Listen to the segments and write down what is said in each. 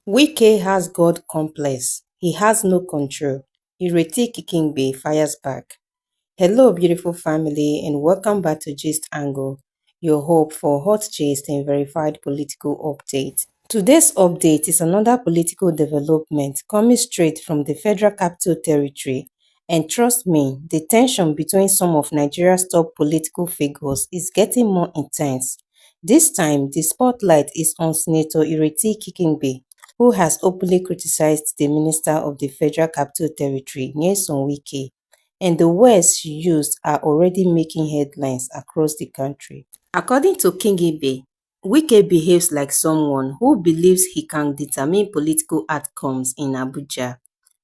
Wike has God complex. He has no control. Ireti Kingibe fires back. Hello, beautiful family, and welcome back to Gist Angle, your hope for hot gist and verified political updates. Today's update is another political development coming straight from the Federal Capital Territory. And trust me, the tension between some of Nigeria's top political figures is getting more intense. This time, the spotlight is on Senator Ireti Kingibe, who has openly criticized the Minister of the Federal Capital Territory, Nyesom Wike, and the words she used are already making headlines across the country. According to Kingibe, Wike behaves like someone who believes he can determine political outcomes in Abuja,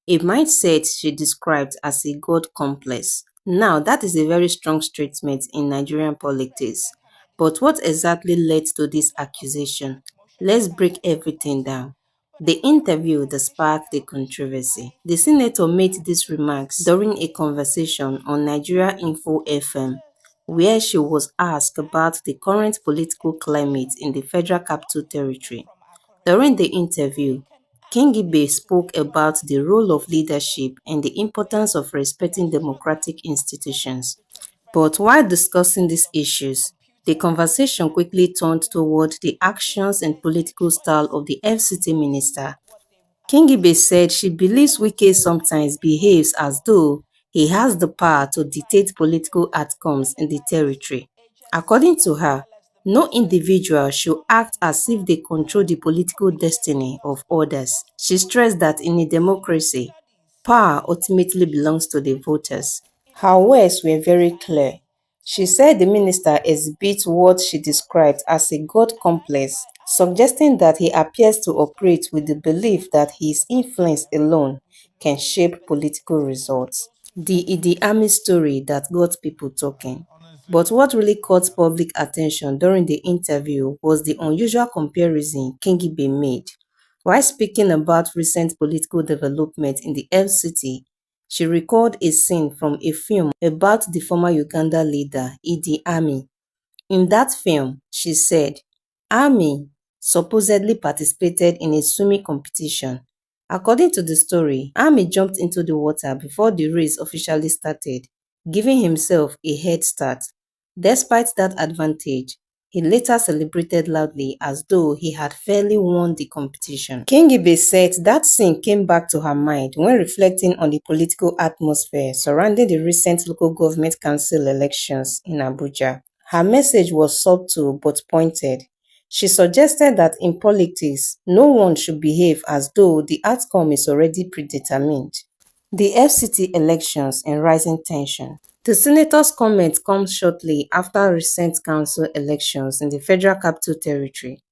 a mindset she described as a God complex. Now, that is a very strong statement in Nigerian politics. But what exactly led to this accusation? Let's break everything down. The interview that sparked the controversy. The senator made these remarks during a conversation on Nigeria Info FM, where she was asked about the current political climate in the Federal Capital Territory. During the interview, Kingibe spoke about the role of leadership and the importance of respecting democratic institutions. But while discussing these issues, the conversation quickly turned toward the actions and political style of the FCT minister. Kingibe said she believes Wike sometimes behaves as though he has the power to dictate political outcomes in the territory. According to her, no individual should act as if they control the political destiny of others. She stressed that in a democracy, power ultimately belongs to the voters. Her words were very clear. She said the minister exhibits what she described as a God complex, suggesting that he appears to operate with the belief that his influence alone can shape political results. The Idi Amin story that got people talking. But what really caught public attention during the interview was the unusual comparison Kingibe made. While speaking about recent political development in the FCT, she recalled a scene from a film about the former Ugandan leader Idi Amin. In that film, she said, Amin supposedly participated in a swimming competition. According to the story, Amin jumped into the water before the race officially started, giving himself a head start. Despite that advantage, he later celebrated loudly as though he had fairly won the competition. Kingibe said that scene came back to her mind when reflecting on the political atmosphere surrounding the recent local government council elections in Abuja. Her message was subtle but pointed. She suggested that in politics, no one should behave as though the outcome is already predetermined. The FCT elections and rising tension. The senator's comment comes shortly after recent council elections in the Federal Capital Territory.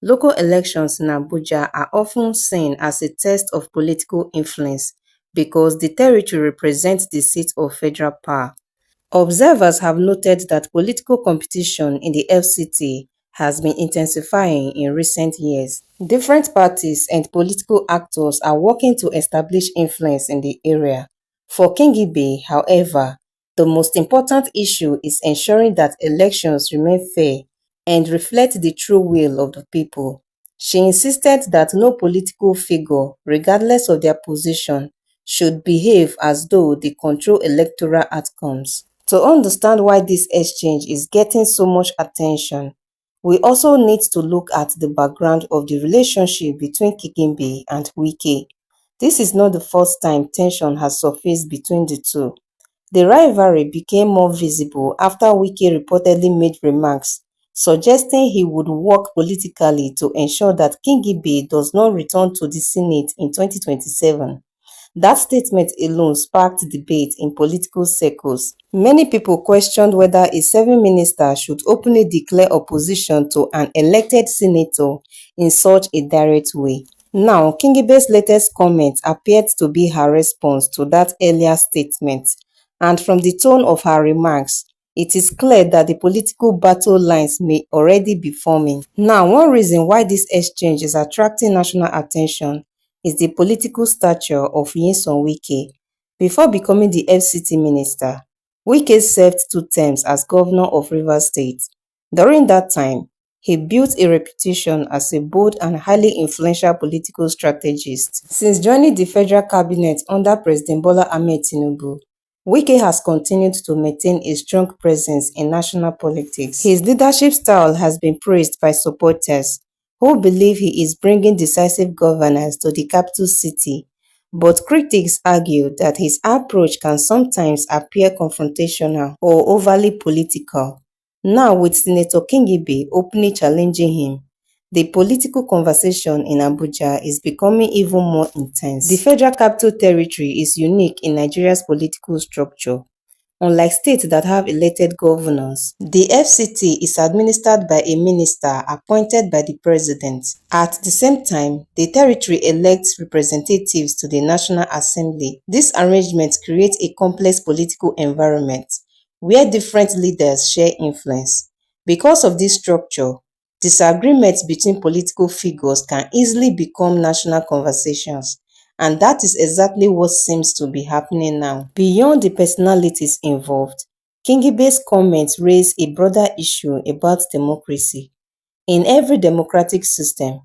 Local elections in Abuja are often seen as a test of political influence because the territory represents the seat of federal power. Observers have noted that political competition in the FCT has been intensifying in recent years. Different parties and political actors are working to establish influence in the area. For Kingibe, however, the most important issue is ensuring that elections remain fair and reflect the true will of the people. She insisted that no political figure, regardless of their position, should behave as though they control electoral outcomes. To understand why this exchange is getting so much attention, we also need to look at the background of the relationship between Kingibe and Wike. This is not the first time tension has surfaced between the two. The rivalry became more visible after Wike reportedly made remarks suggesting he would work politically to ensure that Kingibe does not return to the Senate in 2027. That statement alone sparked debate in political circles. Many people questioned whether a serving minister should openly declare opposition to an elected senator in such a direct way. Now, Kingibe's latest comment appeared to be her response to that earlier statement, and from the tone of her remarks, it is clear that the political battle lines may already be forming. Now, one reason why this exchange is attracting national attention is the political stature of Nyesom Wike. Before becoming the FCT minister, Wike served 2 terms as governor of Rivers State. During that time, he built a reputation as a bold and highly influential political strategist. Since joining the federal cabinet under President Bola Ahmed Tinubu, Wike has continued to maintain a strong presence in national politics. His leadership style has been praised by supporters, who believe he is bringing decisive governance to the capital city, but critics argue that his approach can sometimes appear confrontational or overly political. Now, with Senator Kingibe openly challenging him, the political conversation in Abuja is becoming even more intense. The Federal Capital Territory is unique in Nigeria's political structure. Unlike states that have elected governors, the FCT is administered by a minister appointed by the president. At the same time, the territory elects representatives to the National Assembly. This arrangement creates a complex political environment where different leaders share influence. Because of this structure, disagreements between political figures can easily become national conversations. And that is exactly what seems to be happening now. Beyond the personalities involved, Kingibe's comments raise a broader issue about democracy. In every democratic system,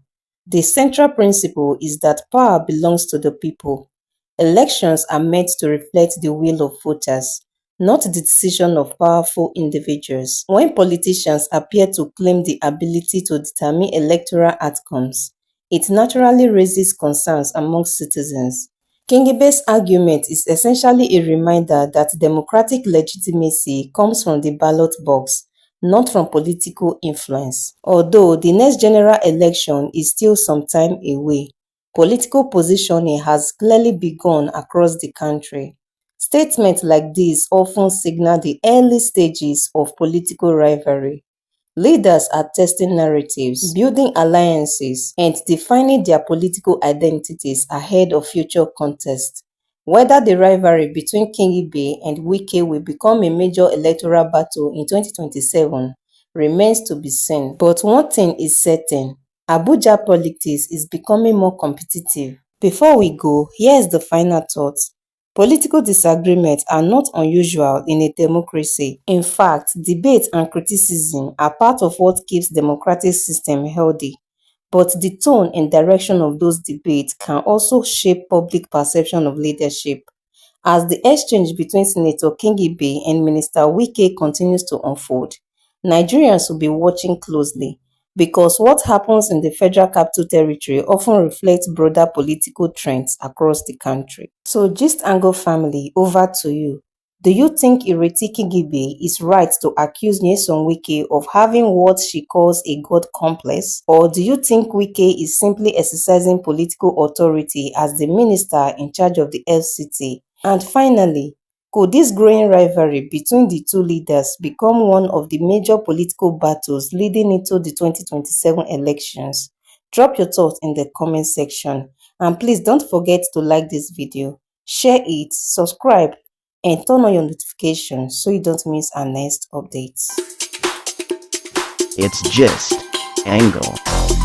the central principle is that power belongs to the people. Elections are meant to reflect the will of voters, not the decision of powerful individuals. When politicians appear to claim the ability to determine electoral outcomes, it naturally raises concerns among citizens. Kingibe's argument is essentially a reminder that democratic legitimacy comes from the ballot box, not from political influence. Although the next general election is still some time away, political positioning has clearly begun across the country. Statements like these often signal the early stages of political rivalry. Leaders are testing narratives, building alliances, and defining their political identities ahead of future contests. Whether the rivalry between Kingibe and Wike will become a major electoral battle in 2027 remains to be seen. But one thing is certain: Abuja politics is becoming more competitive. Before we go, here's the final thought. Political disagreements are not unusual in a democracy. In fact, debate and criticism are part of what keeps democratic system healthy. But the tone and direction of those debates can also shape public perception of leadership. As the exchange between Senator Kingibe and Minister Wike continues to unfold, Nigerians will be watching closely, because what happens in the Federal Capital Territory often reflects broader political trends across the country. So, Gist Angle family, over to you. Do you think Ireti Kingibe is right to accuse Nyesom Wike of having what she calls a God complex? Or do you think Wike is simply exercising political authority as the minister in charge of the FCT? And finally, could this growing rivalry between the two leaders become one of the major political battles leading into the 2027 elections? Drop your thoughts in the comment section, and please don't forget to like this video, share it, subscribe, and turn on your notifications so you don't miss our next updates. It's just Angle.